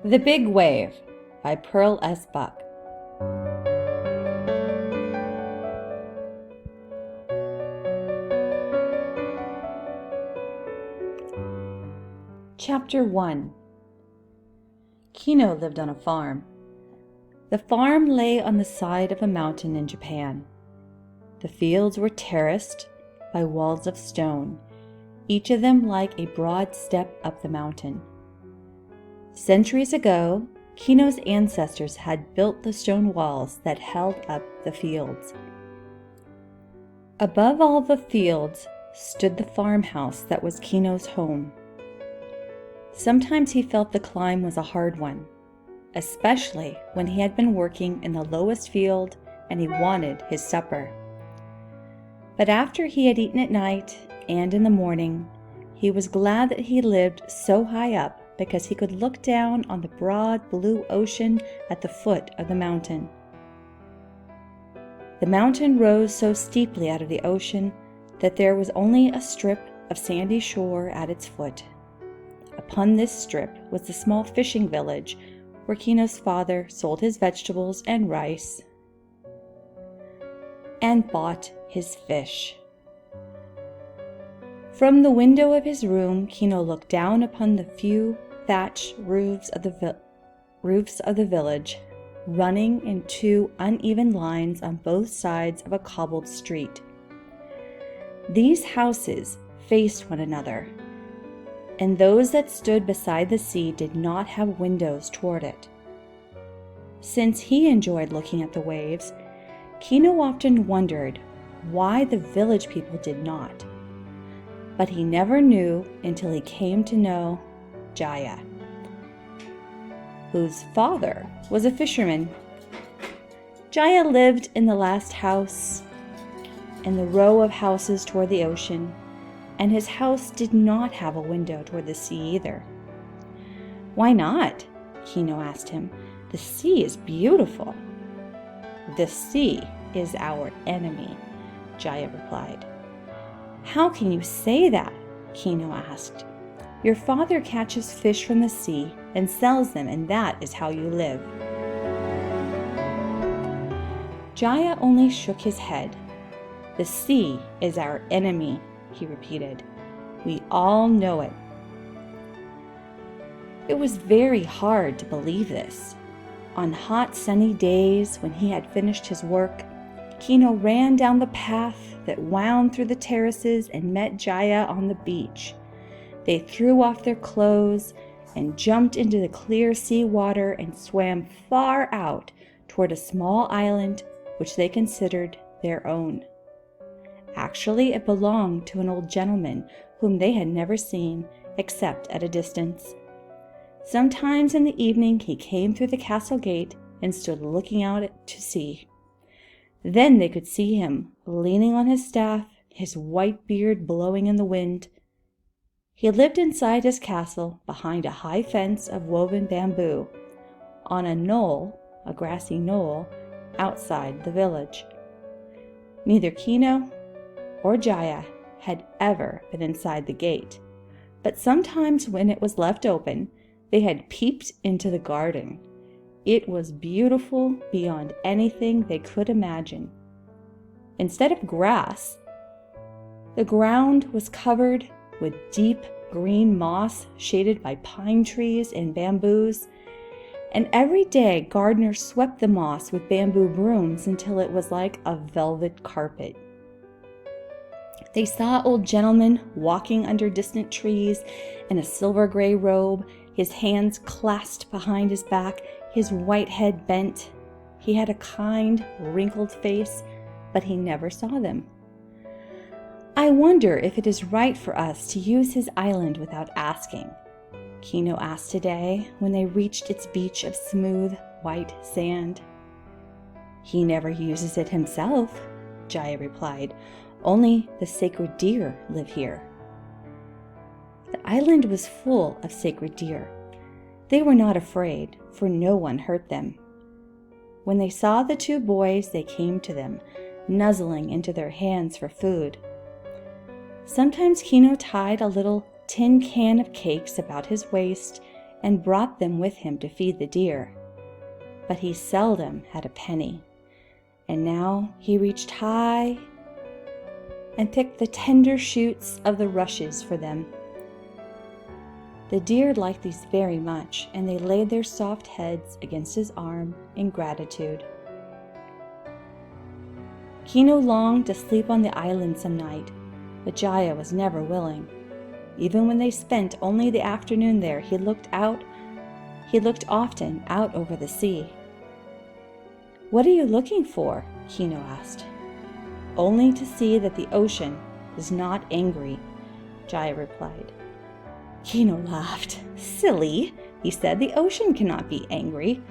The Big Wave by Pearl S. Buck. Chapter 1. Kino lived on a farm. The farm lay on the side of a mountain in Japan. The fields were terraced by walls of stone, each of them like a broad step up the mountain. Centuries ago, Kino's ancestors had built the stone walls that held up the fields. Above all the fields stood the farmhouse that was Kino's home. Sometimes he felt the climb was a hard one, especially when he had been working in the lowest field and he wanted his supper. But after he had eaten at night and in the morning, he was glad that he lived so high up because he could look down on the broad blue ocean at the foot of the mountain. The mountain rose so steeply out of the ocean that there was only a strip of sandy shore at its foot. Upon this strip was the small fishing village where Kino's father sold his vegetables and rice and bought his fish. From the window of his room, Kino looked down upon the few thatched roofs of the village, running in two uneven lines on both sides of a cobbled street. These houses faced one another, and those that stood beside the sea did not have windows toward it. Since he enjoyed looking at the waves, Kino often wondered why the village people did not. But he never knew until he came to know Jaya, whose father was a fisherman. Jaya lived in the last house in the row of houses toward the ocean, and his house did not have a window toward the sea either. "Why not?" Kino asked him. "The sea is beautiful." "The sea is our enemy," Jaya replied. "How can you say that?" Kino asked. "Your father catches fish from the sea and sells them, and that is how you live." Jaya only shook his head. "The sea is our enemy," he repeated. "We all know it." It was very hard to believe this. On hot sunny days when he had finished his work, Kino ran down the path that wound through the terraces and met Jaya on the beach. They threw off their clothes and jumped into the clear sea water and swam far out toward a small island which they considered their own. Actually, it belonged to an old gentleman whom they had never seen except at a distance. Sometimes in the evening he came through the castle gate and stood looking out to sea. Then they could see him leaning on his staff, his white beard blowing in the wind. He lived inside his castle behind a high fence of woven bamboo, on a knoll, a grassy knoll, outside the village. Neither Kino or Jaya had ever been inside the gate, but sometimes when it was left open, they had peeped into the garden. It was beautiful beyond anything they could imagine. Instead of grass, the ground was covered with deep green moss shaded by pine trees and bamboos, and every day gardeners swept the moss with bamboo brooms until it was like a velvet carpet. They saw old gentlemen walking under distant trees in a silver gray robe, his hands clasped behind his back, his white head bent. He had a kind, wrinkled face, but he never saw them. "I wonder if it is right for us to use his island without asking," Kino asked today when they reached its beach of smooth, white sand. "He never uses it himself," Jaya replied. "Only the sacred deer live here." The island was full of sacred deer. They were not afraid, for no one hurt them. When they saw the two boys, they came to them, nuzzling into their hands for food. Sometimes Kino tied a little tin can of cakes about his waist and brought them with him to feed the deer. But he seldom had a penny, and now he reached high and picked the tender shoots of the rushes for them. The deer liked these very much, and they laid their soft heads against his arm in gratitude. Kino longed to sleep on the island some night, but Jaya was never willing. Even when they spent only the afternoon there, he looked often out over the sea. "What are you looking for?" Kino asked. "Only to see that the ocean is not angry," Jaya replied. Kino laughed. "Silly," he said, "the ocean cannot be angry."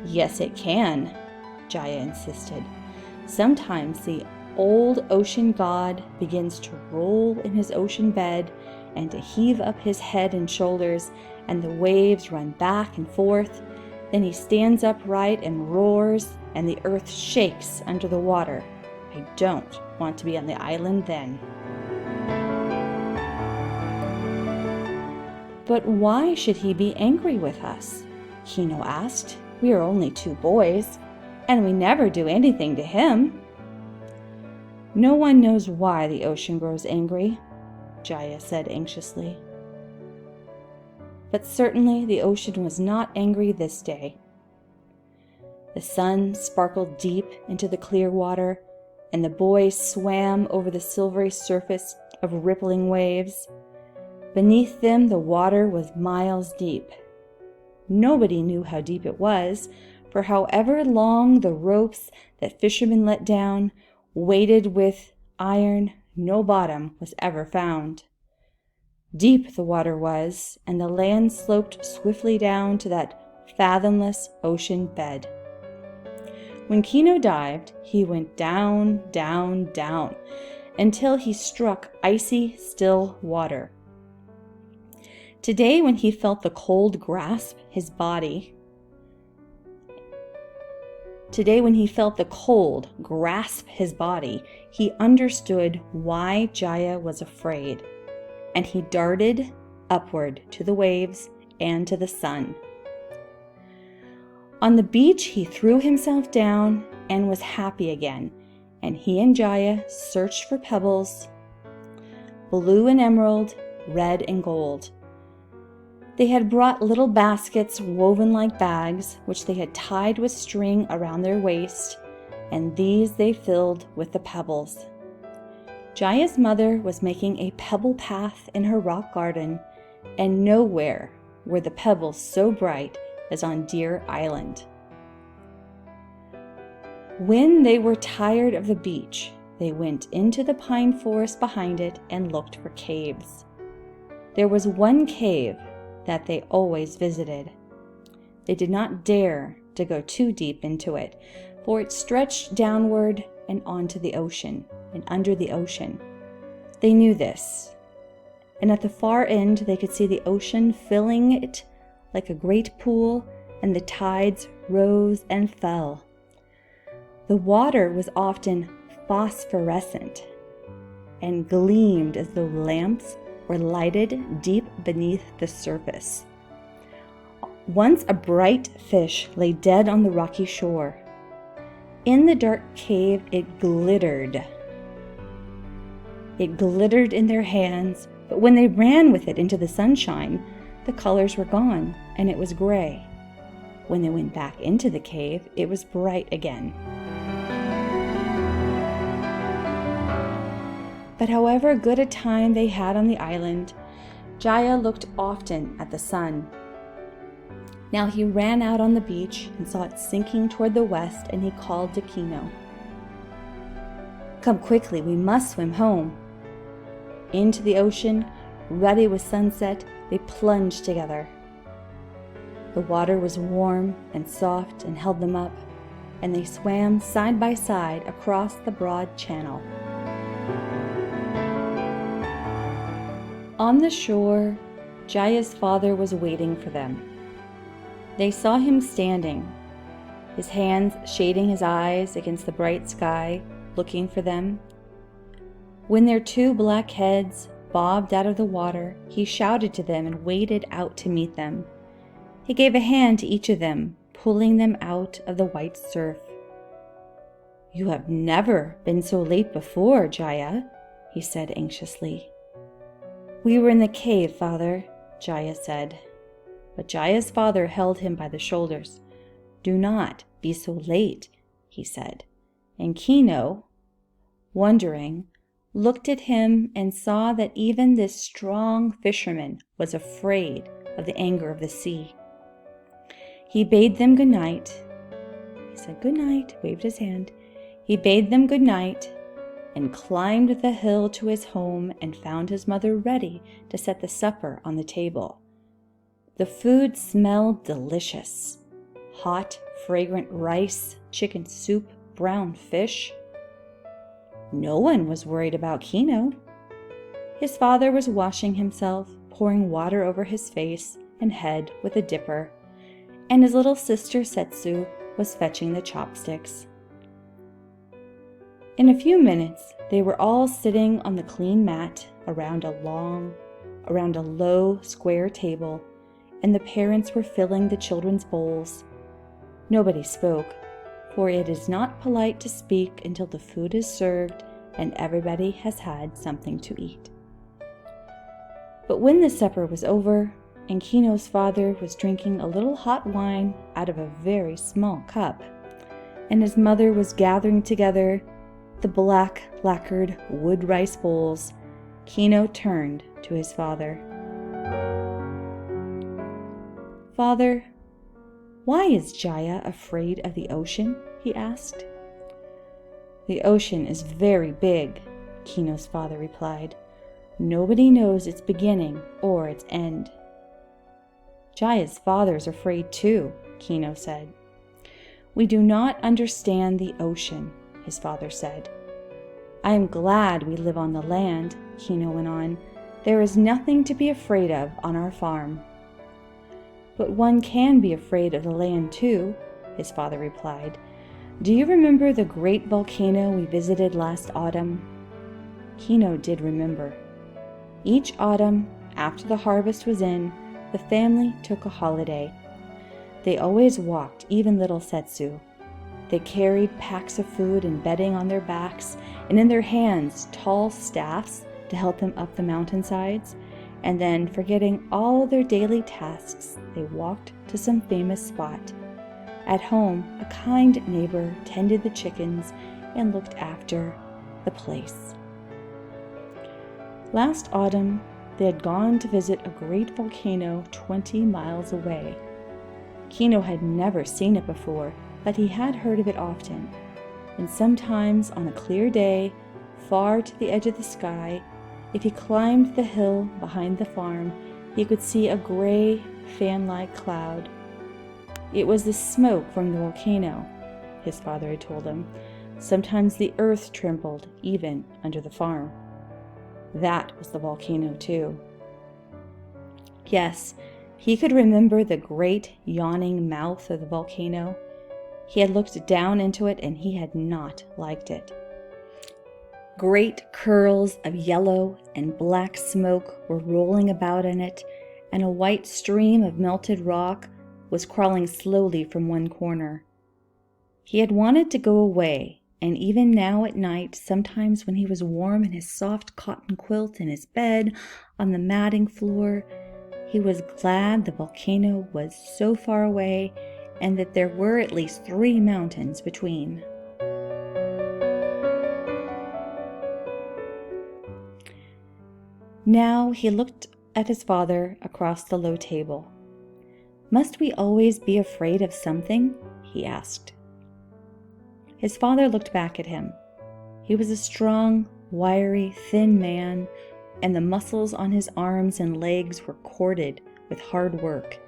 "Yes, it can," Jaya insisted. "Sometimes the old ocean god begins to roll in his ocean bed and to heave up his head and shoulders, and the waves run back and forth. Then he stands upright and roars, and the earth shakes under the water. I don't want to be on the island then." "But why should he be angry with us?" Kino asked. "We are only two boys, and we never do anything to him." "No one knows why the ocean grows angry," Jaya said anxiously. But certainly the ocean was not angry this day. The sun sparkled deep into the clear water, and the boys swam over the silvery surface of rippling waves. Beneath them the water was miles deep. Nobody knew how deep it was, for however long the ropes that fishermen let down, weighted with iron, no bottom was ever found. Deep the water was, and the land sloped swiftly down to that fathomless ocean bed. When Kino dived, he went down, down, down, until he struck icy, still water. Today, when he felt the cold grasp his body, he understood why Jaya was afraid, and he darted upward to the waves and to the sun. On the beach, he threw himself down and was happy again, and he and Jaya searched for pebbles, blue and emerald, red and gold. They had brought little baskets woven like bags, which they had tied with string around their waist, and these they filled with the pebbles. Jaya's mother was making a pebble path in her rock garden, and nowhere were the pebbles so bright as on Deer Island. When they were tired of the beach, they went into the pine forest behind it and looked for caves. There was one cave that they always visited. They did not dare to go too deep into it, for it stretched downward and onto the ocean and under the ocean. They knew this, and at the far end they could see the ocean filling it like a great pool, and the tides rose and fell. The water was often phosphorescent and gleamed as though lamps were lighted deep beneath the surface. Once a bright fish lay dead on the rocky shore. In the dark cave it glittered. It glittered in their hands, but when they ran with it into the sunshine, the colors were gone and it was gray. When they went back into the cave, it was bright again. But however good a time they had on the island, Jaya looked often at the sun. Now he ran out on the beach and saw it sinking toward the west, and he called to Kino. "Come quickly, we must swim home." Into the ocean, ruddy with sunset, they plunged together. The water was warm and soft and held them up, and they swam side by side across the broad channel. On the shore, Jaya's father was waiting for them. They saw him standing, his hands shading his eyes against the bright sky, looking for them. When their two black heads bobbed out of the water, he shouted to them and waded out to meet them. He gave a hand to each of them, pulling them out of the white surf. "You have never been so late before, Jaya," he said anxiously. "We were in the cave, Father," Jaya said. But Jaya's father held him by the shoulders. "Do not be so late," he said. And Kino, wondering, looked at him and saw that even this strong fisherman was afraid of the anger of the sea. He bade them good night. He said good night, waved his hand. He bade them good night and climbed the hill to his home and found his mother ready to set the supper on the table. The food smelled delicious. Hot, fragrant rice, chicken soup, brown fish. No one was worried about Kino. His father was washing himself, pouring water over his face and head with a dipper, and his little sister Setsu was fetching the chopsticks. In a few minutes, they were all sitting on the clean mat around a low, square table, and the parents were filling the children's bowls. Nobody spoke, for it is not polite to speak until the food is served and everybody has had something to eat. But when the supper was over, and Kino's father was drinking a little hot wine out of a very small cup, and his mother was gathering together the black lacquered wood rice bowls, Kino turned to his father. "Father, why is Jaya afraid of the ocean?" he asked. "The ocean is very big," Kino's father replied. "Nobody knows its beginning or its end." "Jaya's father is afraid too," Kino said. "We do not understand the ocean," his father said. "I am glad we live on the land," Kino went on. "There is nothing to be afraid of on our farm." "But one can be afraid of the land too," his father replied. "Do you remember the great volcano we visited last autumn?" Kino did remember. Each autumn, after the harvest was in, the family took a holiday. They always walked, even little Setsu. They carried packs of food and bedding on their backs, and in their hands tall staffs to help them up the mountainsides, and then, forgetting all their daily tasks, they walked to some famous spot. At home, a kind neighbor tended the chickens and looked after the place. Last autumn, they had gone to visit a great volcano 20 miles away. Kino had never seen it before, but he had heard of it often, and sometimes on a clear day, far to the edge of the sky, if he climbed the hill behind the farm, he could see a gray, fan-like cloud. It was the smoke from the volcano, his father had told him. Sometimes the earth trembled, even under the farm. That was the volcano, too. Yes, he could remember the great, yawning mouth of the volcano. He had looked down into it, and he had not liked it. Great curls of yellow and black smoke were rolling about in it, and a white stream of melted rock was crawling slowly from one corner. He had wanted to go away, and even now at night, sometimes when he was warm in his soft cotton quilt in his bed on the matting floor, he was glad the volcano was so far away and that there were at least 3 mountains between. Now he looked at his father across the low table. "Must we always be afraid of something?" he asked. His father looked back at him. He was a strong, wiry, thin man, and the muscles on his arms and legs were corded with hard work.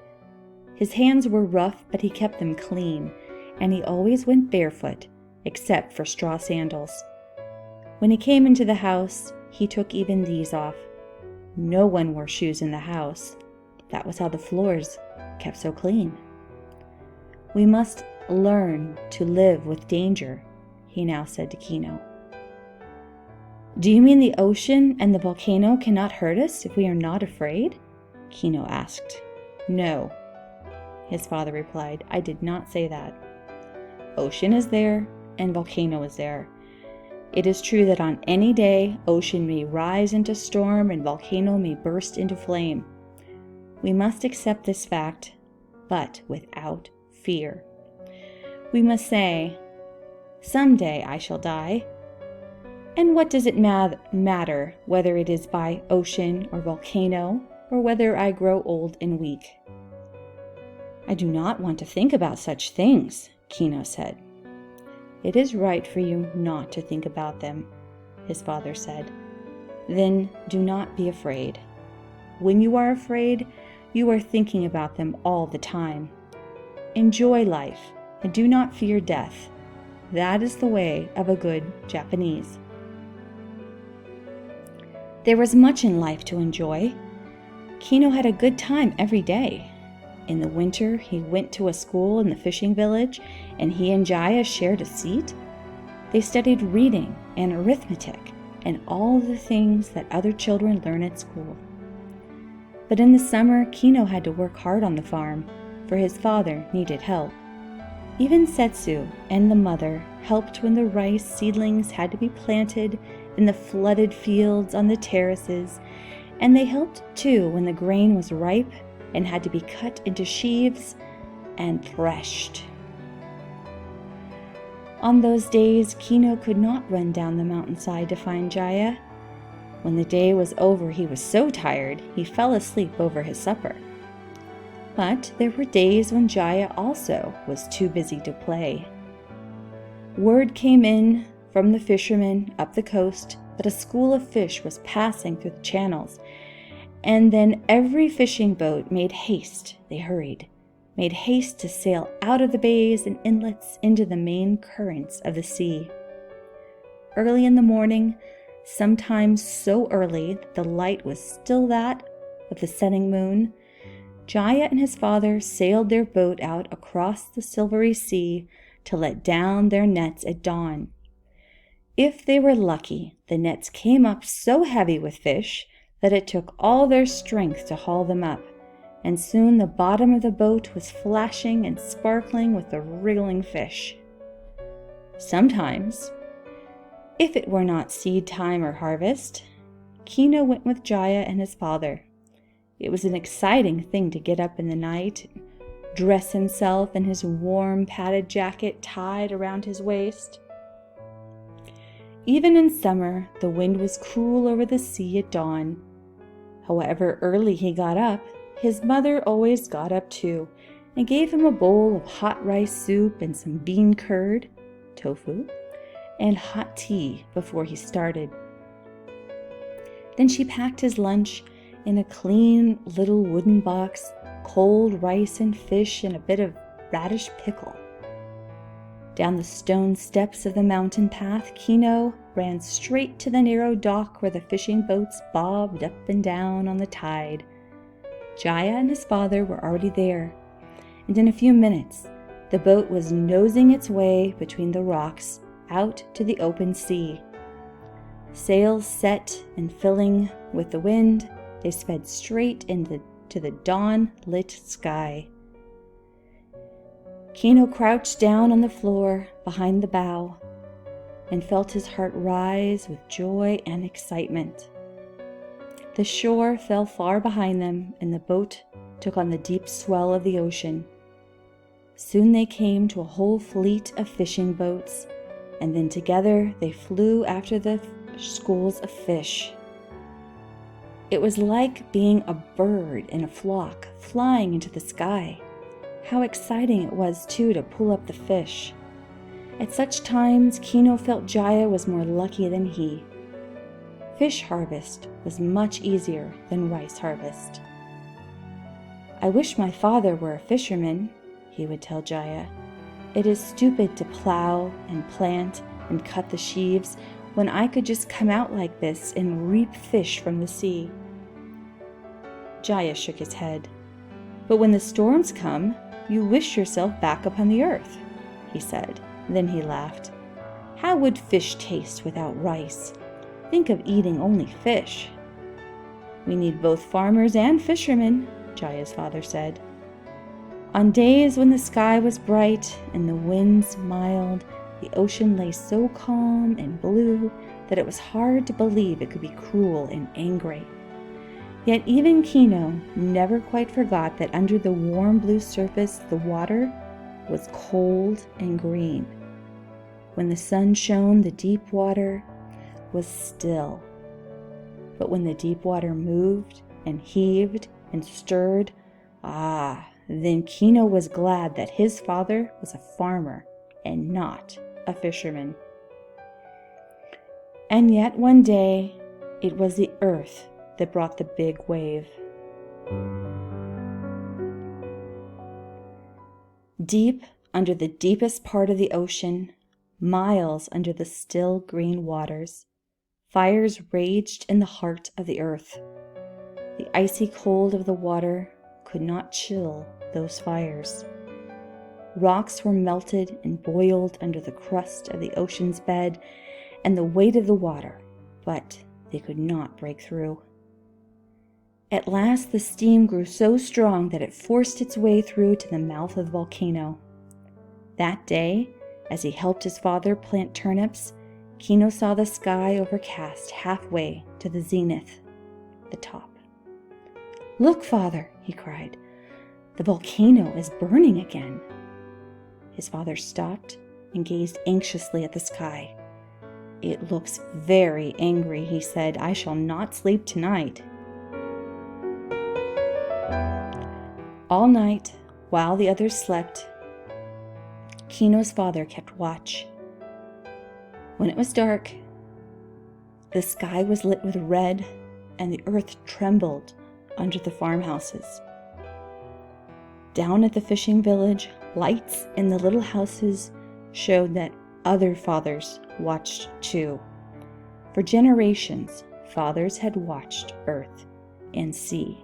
His hands were rough, but he kept them clean, and he always went barefoot, except for straw sandals. When he came into the house, he took even these off. No one wore shoes in the house. That was how the floors kept so clean. "We must learn to live with danger," he now said to Kino. "Do you mean the ocean and the volcano cannot hurt us if we are not afraid?" Kino asked. "No. his father replied. "I did not say that. Ocean is there, and volcano is there. It is true that on any day, ocean may rise into storm and volcano may burst into flame. We must accept this fact, but without fear. We must say, 'Someday I shall die.' And what does it matter whether it is by ocean or volcano, or whether I grow old and weak?" "I do not want to think about such things," Kino said. "It is right for you not to think about them," his father said. "Then do not be afraid. When you are afraid, you are thinking about them all the time. Enjoy life and do not fear death. That is the way of a good Japanese." There was much in life to enjoy. Kino had a good time every day. In the winter, he went to a school in the fishing village, and he and Jaya shared a seat. They studied reading and arithmetic and all the things that other children learn at school. But in the summer, Kino had to work hard on the farm, for his father needed help. Even Setsu and the mother helped when the rice seedlings had to be planted in the flooded fields on the terraces, and they helped too when the grain was ripe and had to be cut into sheaves and threshed. On those days, Kino could not run down the mountainside to find Jaya. When the day was over, he was so tired he fell asleep over his supper. But there were days when Jaya also was too busy to play. Word came in from the fishermen up the coast that a school of fish was passing through the channels, and then every fishing boat made haste to sail out of the bays and inlets into the main currents of the sea. Early in the morning, sometimes so early that the light was still that of the setting moon, Jaya and his father sailed their boat out across the silvery sea to let down their nets at dawn. If they were lucky, the nets came up so heavy with fish that it took all their strength to haul them up, and soon the bottom of the boat was flashing and sparkling with the wriggling fish. Sometimes, if it were not seed time or harvest, Kino went with Jaya and his father. It was an exciting thing to get up in the night, dress himself in his warm padded jacket tied around his waist. Even in summer, the wind was cool over the sea at dawn. However early he got up, his mother always got up too, and gave him a bowl of hot rice soup and some bean curd, tofu, and hot tea before he started. Then she packed his lunch in a clean little wooden box, cold rice and fish and a bit of radish pickle. Down the stone steps of the mountain path, Kino ran straight to the narrow dock where the fishing boats bobbed up and down on the tide. Jaya and his father were already there, and in a few minutes the boat was nosing its way between the rocks out to the open sea. Sails set and filling with the wind, they sped straight into the dawn-lit sky. Kino crouched down on the floor behind the bow and felt his heart rise with joy and excitement. The shore fell far behind them, and the boat took on the deep swell of the ocean. Soon they came to a whole fleet of fishing boats, and then together they flew after the schools of fish. It was like being a bird in a flock flying into the sky. How exciting it was, too, to pull up the fish. At such times, Kino felt Jaya was more lucky than he. Fish harvest was much easier than rice harvest. "I wish my father were a fisherman," he would tell Jaya. "It is stupid to plow and plant and cut the sheaves when I could just come out like this and reap fish from the sea." Jaya shook his head. "But when the storms come, you wish yourself back upon the earth," he said. Then he laughed. "How would fish taste without rice? Think of eating only fish." "We need both farmers and fishermen," Jaya's father said. On days when the sky was bright and the winds mild, the ocean lay so calm and blue that it was hard to believe it could be cruel and angry. Yet even Kino never quite forgot that under the warm blue surface the water was cold and green. When the sun shone, the deep water was still. But when the deep water moved and heaved and stirred, then Kino was glad that his father was a farmer and not a fisherman. And yet one day, it was the earth that brought the big wave. Deep under the deepest part of the ocean, miles under the still green waters, fires raged in the heart of the earth. The icy cold of the water could not chill those fires. Rocks were melted and boiled under the crust of the ocean's bed and the weight of the water, but they could not break through. At last the steam grew so strong that it forced its way through to the mouth of the volcano. That day, as he helped his father plant turnips, Kino saw the sky overcast halfway to the zenith, the top. "Look, father," he cried. "The volcano is burning again." His father stopped and gazed anxiously at the sky. "It looks very angry," he said. "I shall not sleep tonight." All night, while the others slept, Kino's father kept watch. When it was dark, the sky was lit with red and the earth trembled under the farmhouses. Down at the fishing village, lights in the little houses showed that other fathers watched too. For generations, fathers had watched earth and sea.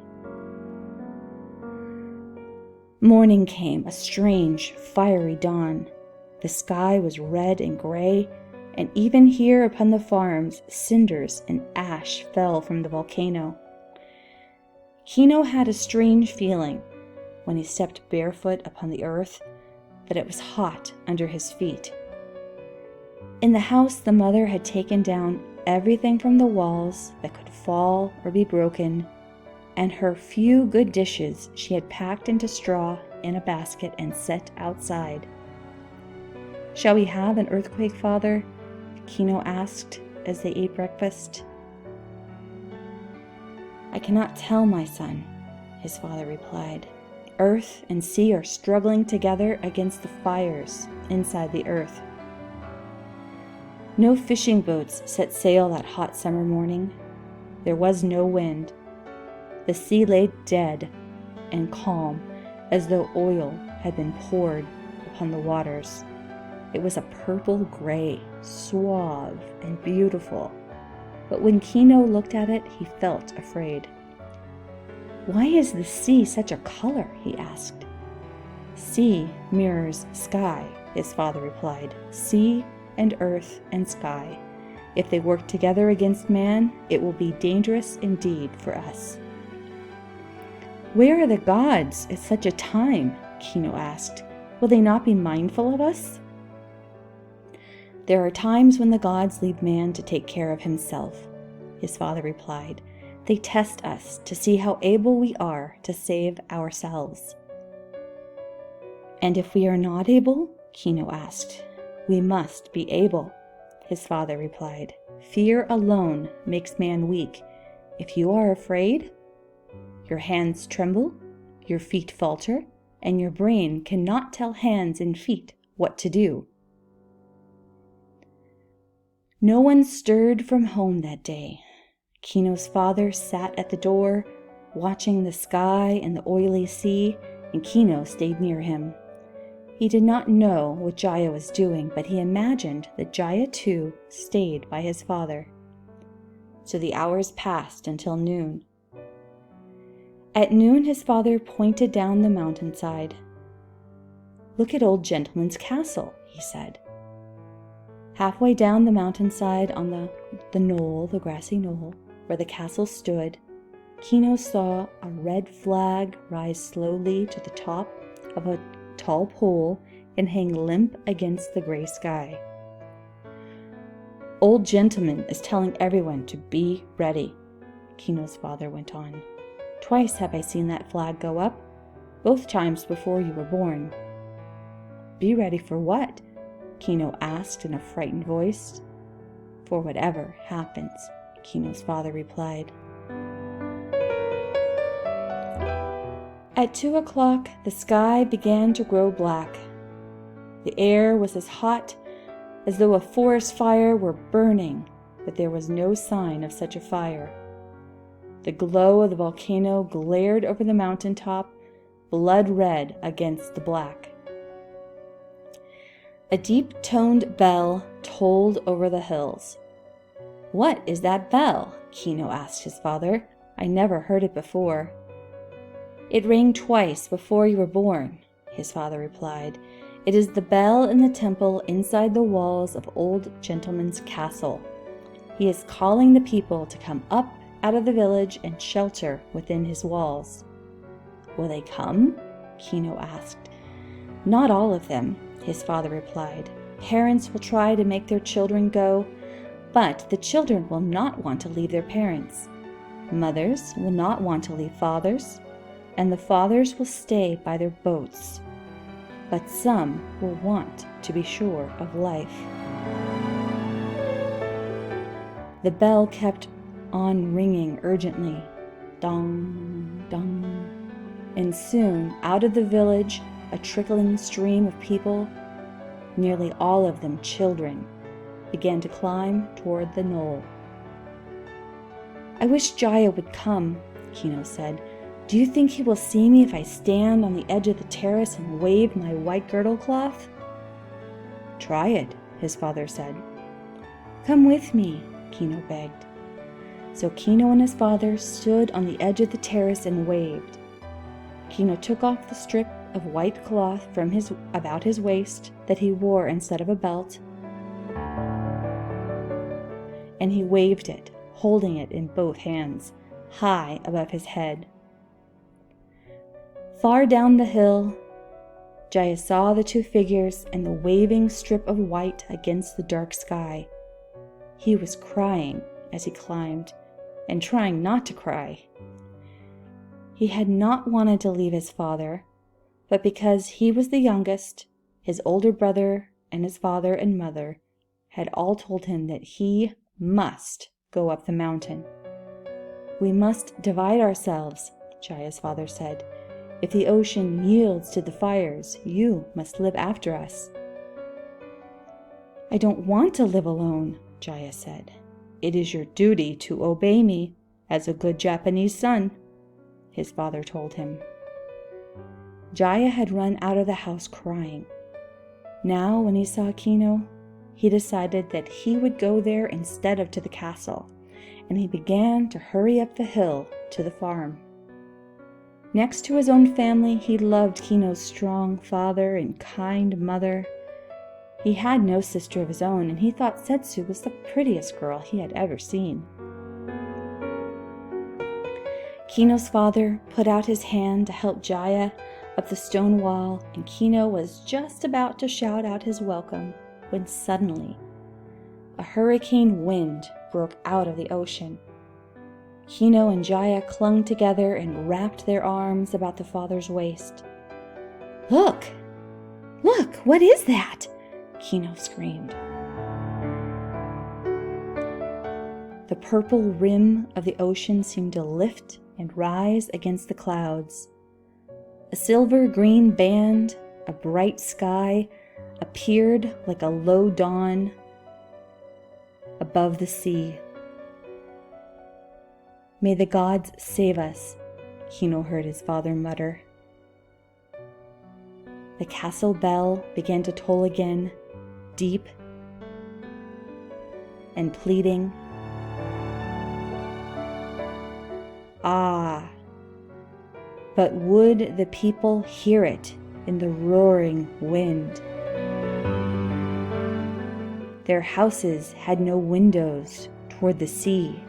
Morning came, a strange, fiery dawn. The sky was red and gray, and even here upon the farms, cinders and ash fell from the volcano. Kino had a strange feeling when he stepped barefoot upon the earth that it was hot under his feet. In the house, the mother had taken down everything from the walls that could fall or be broken, and her few good dishes she had packed into straw in a basket and set outside. "Shall we have an earthquake, father?" Kino asked as they ate breakfast. "I cannot tell, my son," his father replied. "Earth and sea are struggling together against the fires inside the earth." No fishing boats set sail that hot summer morning. There was no wind. The sea lay dead and calm, as though oil had been poured upon the waters. It was a purple gray, suave and beautiful. But when Kino looked at it, he felt afraid. "Why is the sea such a color?" he asked. "Sea mirrors sky," his father replied. "Sea and earth and sky. If they work together against man, it will be dangerous indeed for us." "Where are the gods at such a time?" Kino asked. "Will they not be mindful of us?" "There are times when the gods leave man to take care of himself," his father replied. "They test us to see how able we are to save ourselves." "And if we are not able?" Kino asked. "We must be able," his father replied. "Fear alone makes man weak. If you are afraid, your hands tremble, your feet falter, and your brain cannot tell hands and feet what to do." No one stirred from home that day. Kino's father sat at the door, watching the sky and the oily sea, and Kino stayed near him. He did not know what Jaya was doing, but he imagined that Jaya too stayed by his father. So the hours passed until noon. At noon, his father pointed down the mountainside. "Look at Old Gentleman's castle," he said. Halfway down the mountainside on the knoll, the grassy knoll, where the castle stood, Kino saw a red flag rise slowly to the top of a tall pole and hang limp against the gray sky. "Old gentleman is telling everyone to be ready," Kino's father went on. "Twice have I seen that flag go up, both times before you were born." "Be ready for what?" Kino asked in a frightened voice. "For whatever happens," Kino's father replied. At 2 o'clock, the sky began to grow black. The air was as hot as though a forest fire were burning, but there was no sign of such a fire. The glow of the volcano glared over the mountaintop, blood red against the black. A deep-toned bell tolled over the hills. "What is that bell?" Kino asked his father. "I never heard it before." "It rang twice before you were born," his father replied. "It is the bell in the temple inside the walls of Old Gentleman's castle. He is calling the people to come up out of the village and shelter within his walls." "Will they come?" Kino asked. "Not all of them," his father replied. "Parents will try to make their children go, but the children will not want to leave their parents. Mothers will not want to leave fathers, and the fathers will stay by their boats. But some will want to be sure of life." The bell kept on ringing urgently, dong, dong, and soon out of the village a trickling stream of people, nearly all of them children, began to climb toward the knoll. "I wish Jaya would come," Kino said. "Do you think he will see me if I stand on the edge of the terrace and wave my white girdle cloth?" "Try it," his father said. "Come with me," Kino begged. So Kino and his father stood on the edge of the terrace and waved. Kino took off the strip of white cloth from about his waist that he wore instead of a belt, and he waved it, holding it in both hands, high above his head. Far down the hill, Jaya saw the two figures and the waving strip of white against the dark sky. He was crying as he climbed, and trying not to cry. He had not wanted to leave his father, but because he was the youngest, his older brother and his father and mother had all told him that he must go up the mountain. "We must divide ourselves," Jaya's father said. "If the ocean yields to the fires, you must live after us." "I don't want to live alone," Jaya said. "It is your duty to obey me as a good Japanese son," his father told him. Jaya had run out of the house crying. Now, when he saw Kino, he decided that he would go there instead of to the castle, and he began to hurry up the hill to the farm. Next to his own family, he loved Kino's strong father and kind mother. He had no sister of his own, and he thought Setsu was the prettiest girl he had ever seen. Kino's father put out his hand to help Jaya up the stone wall, and Kino was just about to shout out his welcome when suddenly a hurricane wind broke out of the ocean. Kino and Jaya clung together and wrapped their arms about the father's waist. "Look! Look! What is that?" Kino screamed. The purple rim of the ocean seemed to lift and rise against the clouds. A silver-green band, a bright sky, appeared like a low dawn above the sea. "May the gods save us," Kino heard his father mutter. The castle bell began to toll again, deep and pleading. Ah! But would the people hear it in the roaring wind? Their houses had no windows toward the sea.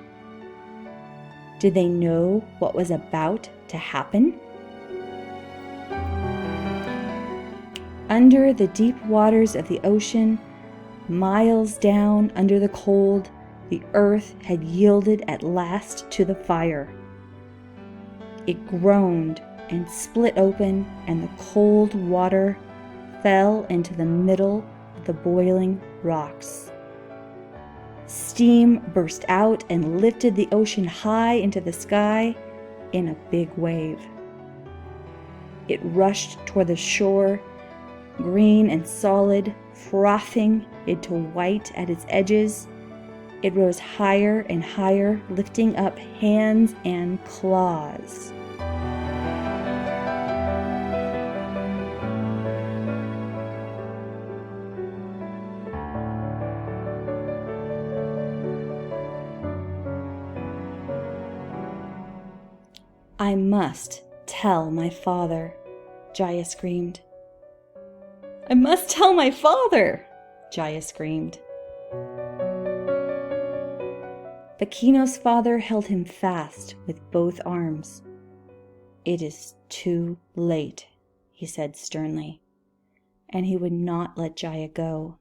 Did they know what was about to happen? Under the deep waters of the ocean, miles down under the cold, the earth had yielded at last to the fire. It groaned and split open, and the cold water fell into the middle of the boiling rocks. Steam burst out and lifted the ocean high into the sky in a big wave. It rushed toward the shore, green and solid, frothing into white at its edges. It rose higher and higher, lifting up hands and claws. "I must tell my father," Jaya screamed. "I must tell my father," Jaya screamed. But Kino's father held him fast with both arms. "It is too late," he said sternly, and he would not let Jaya go.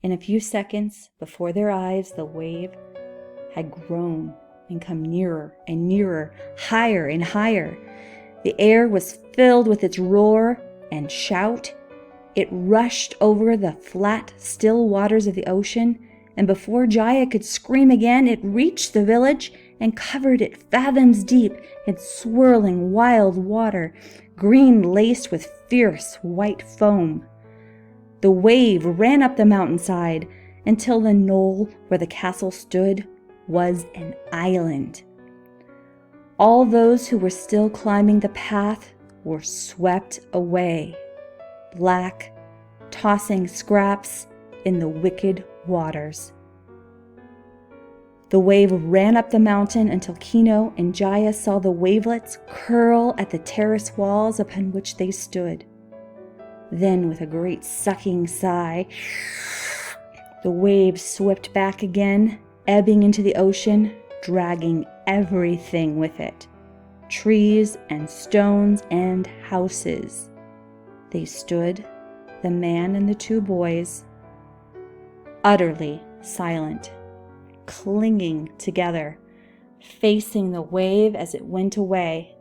In a few seconds, before their eyes, the wave had grown and come nearer and nearer, higher and higher. The air was filled with its roar and shout. It rushed over the flat, still waters of the ocean, and before Jaya could scream again, it reached the village and covered it fathoms deep in swirling wild water, green laced with fierce white foam. The wave ran up the mountainside until the knoll where the castle stood was an island. All those who were still climbing the path were swept away, black, tossing scraps in the wicked waters. The wave ran up the mountain until Kino and Jaya saw the wavelets curl at the terrace walls upon which they stood. Then, with a great sucking sigh, the wave swept back again, ebbing into the ocean, dragging everything with it, trees and stones and houses. They stood, the man and the two boys, utterly silent, clinging together, facing the wave as it went away.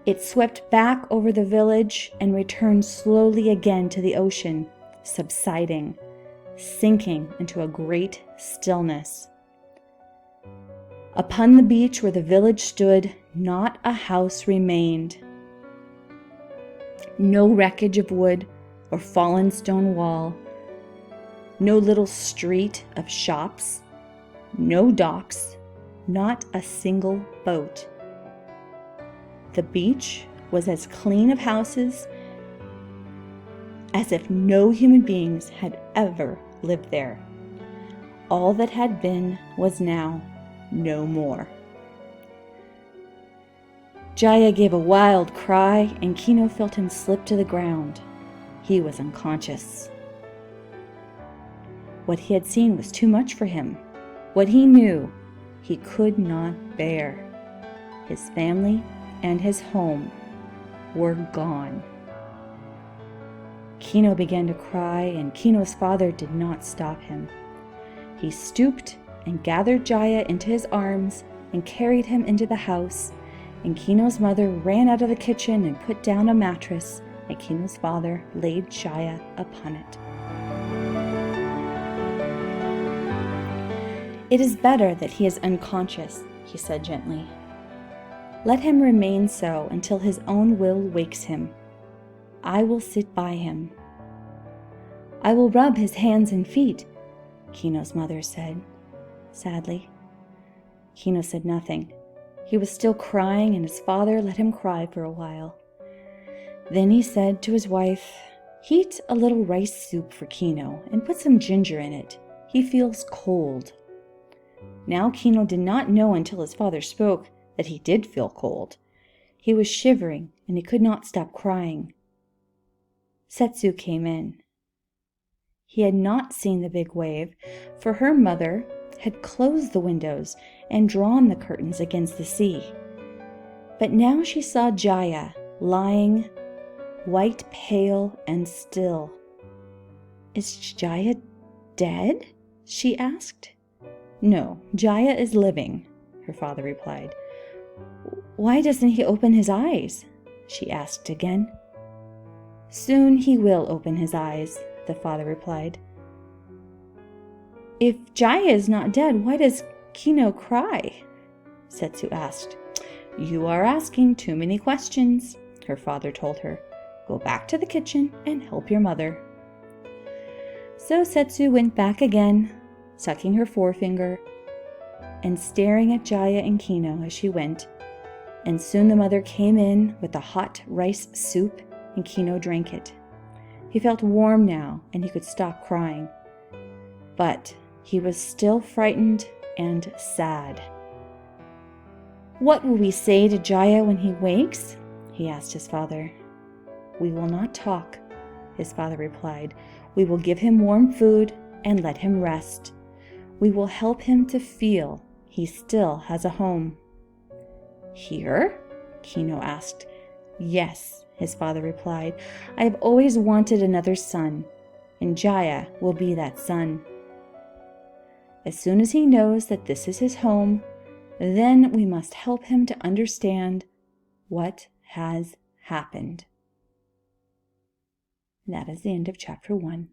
It swept back over the village and returned slowly again to the ocean, subsiding, sinking into a great stillness. Upon the beach where the village stood, not a house remained. No wreckage of wood or fallen stone wall. No little street of shops. No docks. Not a single boat. The beach was as clean of houses as if no human beings had ever lived there. All that had been was now no more. Jaya gave a wild cry, and Kino felt him slip to the ground. He was unconscious. What he had seen was too much for him. What he knew, he could not bear. His family and his home were gone. Kino began to cry, and Kino's father did not stop him. He stooped and gathered Jaya into his arms and carried him into the house, and Kino's mother ran out of the kitchen and put down a mattress, and Kino's father laid Jaya upon it. "It is better that he is unconscious," he said gently. "Let him remain so until his own will wakes him. I will sit by him." "I will rub his hands and feet," Kino's mother said, sadly. Kino said nothing. He was still crying, and his father let him cry for a while. Then he said to his wife, "Heat a little rice soup for Kino and put some ginger in it. He feels cold." Now Kino did not know until his father spoke that he did feel cold. He was shivering, and he could not stop crying. Setsu came in. He had not seen the big wave, for her mother had closed the windows and drawn the curtains against the sea. But now she saw Jaya lying white, pale, and still. "Is Jaya dead?" she asked. "No, Jaya is living," her father replied. "Why doesn't he open his eyes?" she asked again. "Soon he will open his eyes," the father replied. "If Jaya is not dead, why does Kino cry?" Setsu asked. "You are asking too many questions," her father told her. "Go back to the kitchen and help your mother." So Setsu went back again, sucking her forefinger and staring at Jaya and Kino as she went, and soon the mother came in with the hot rice soup and Kino drank it. He felt warm now and he could stop crying. But he was still frightened and sad. "What will we say to Jaya when he wakes?" he asked his father. "We will not talk," his father replied. "We will give him warm food and let him rest. We will help him to feel he still has a home." "Here?" Kino asked. "Yes," his father replied. "I have always wanted another son, and Jaya will be that son. As soon as he knows that this is his home, then we must help him to understand what has happened." That is the end of chapter 1.